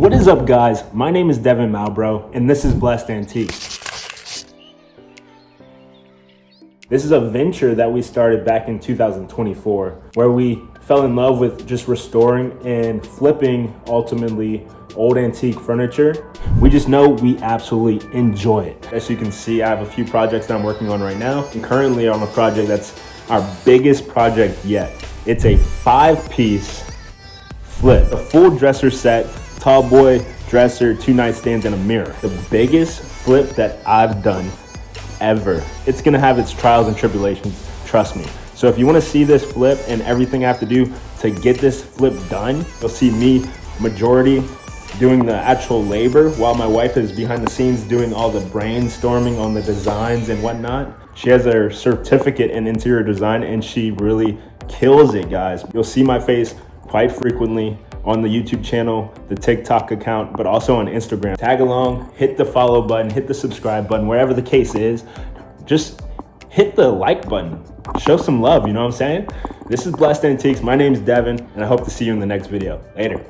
What is up, guys? My name is Devin Malbro, and this is Blessed Antiques. This is a venture that we started back in 2024, where we fell in love with just restoring and flipping, ultimately, old antique furniture. We just know we absolutely enjoy it. As you can see, I have a few projects that I'm working on right now, and currently on a project that's our biggest project yet. It's a 5-piece flip, a full dresser set, tall boy dresser, 2 nightstands, and a mirror. The biggest flip that I've done ever. It's gonna have its trials and tribulations, trust me. So if you wanna see this flip and everything I have to do to get this flip done, you'll see me majority doing the actual labor while my wife is behind the scenes doing all the brainstorming on the designs and whatnot. She has her certificate in interior design and she really kills it, guys. You'll see my face quite frequently on the YouTube channel, the TikTok account, but also on Instagram. Tag along, hit the follow button, hit the subscribe button, wherever the case is. Just hit the like button. Show some love, you know what I'm saying? This is Blessed Antiques. My name is Devin, and I hope to see you in the next video. Later.